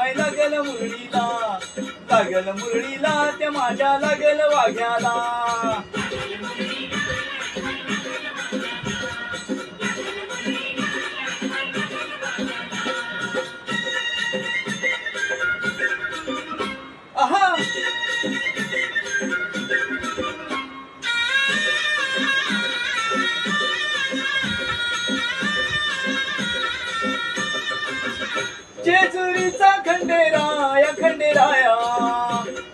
याडवाय लागल मुरळीला, लागल मुरळीला त्या माझ्या लागल वाघ्याला. आहा जेजुरीचा खंडेराया खंडेराया,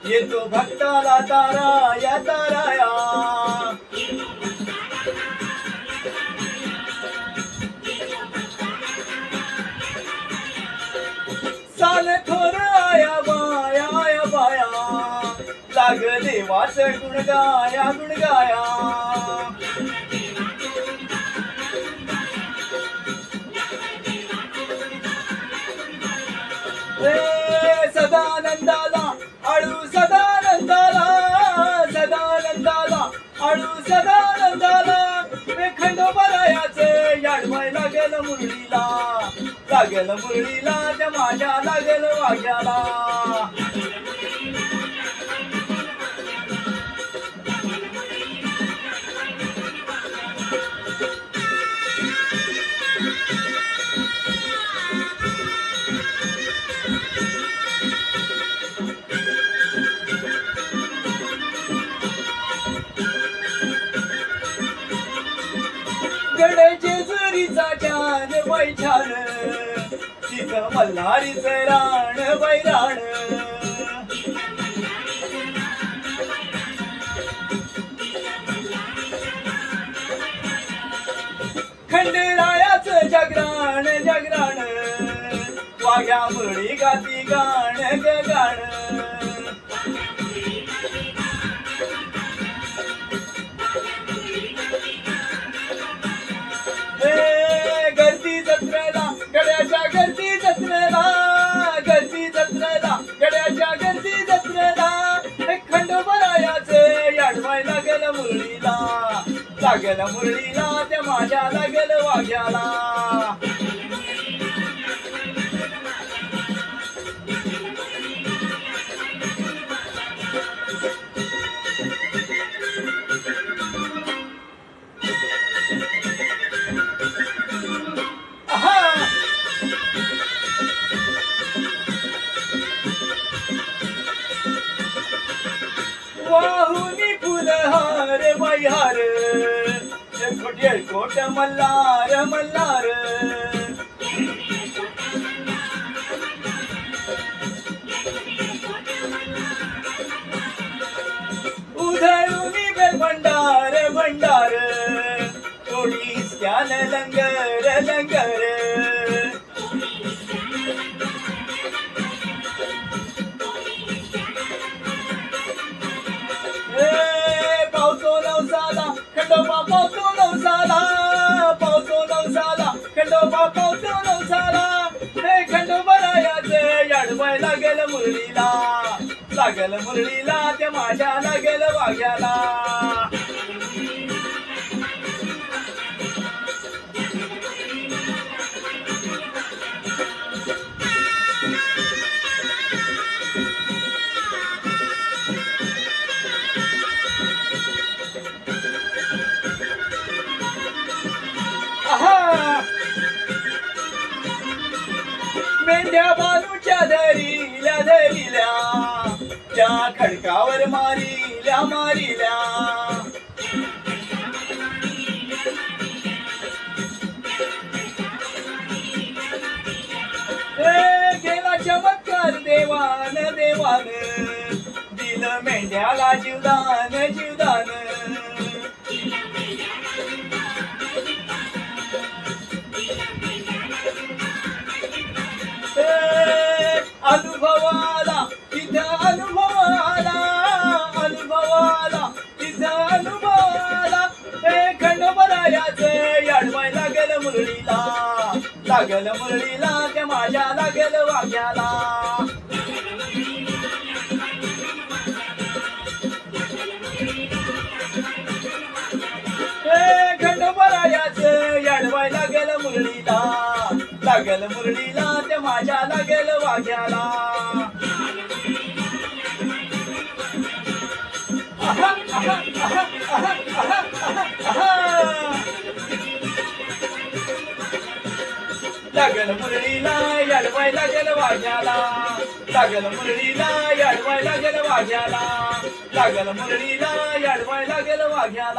येतो भक्ताला ताराया ताराया. साल थोर आया बाया आया बाया, लाग देवाच गुणगाया गुणगाया. सदानंदाला आळू सदानंदाला, सदानंदाला आळू सदानंदाला. खंडोबारायाचे याडवाय लागल मुरळीला, लागल मुरळीला त्या माझ्या लागल वाघ्याला. गड जेजुरीचा छान बैछान, तिथं मल्हारीचं राण बैराण. खंडेरायाचं जगराण जगराण, वाघ्या मुरळी गाती गाण ग गाण. गर्दी जत्रेला गड्याच्या गर्दी जत्रेला, गर्दी जत्रेला गड्याच्या गर्दी जत्रेला. खंडोबारायाचे याडवाय लागल मुरळीला, लागल मुरळीला त्या माझ्या लागल वाघ्याला. वाहुनी फुलहार मैहार, कोट मल्हार मल्हार. उधळूनी बेल भंडार भंडार, थोडीच त्यान लंगर लंगर. खंडोबा पावतो नवसाला, पावतो नवसाला, खंडोबा पावतो नवसाला. हे खंडोबारायाचे याडवाय लागल मुरळीला, लागल मुरळीला त्या माझ्या लागल वाघ्याला. मेंढ्या बालूच्या धरिल्या धरिल्या, त्या खडकावर मारिल्या मारिल्या. गेला चमत्कार देवान देवान, दिलं मेंढ्याला जीवदान जीवदान. अनुभवाला तिथं अनुभवाला, अनुभवाला तिथं अनुभवाला. हे खंडोबारायाचे याडवाय लागल मुरळीला, लागल मुरळीला त्या माझ्या लागल वाघ्याला. हे खंडोबारायाचे याडवाय लागल मुरळीला, लागल मुरळीला त्या माझ्या लागल वाघ्याला आहा, आहा, आहा, आहा, आहा, आहा, आहा. लागल मुरळीला याडवाय लागल वाघ्याला लागल मुरळीला याडवाय लागल वाघ्याला लागल मुरळीला याडवाय लागल वाघ्याला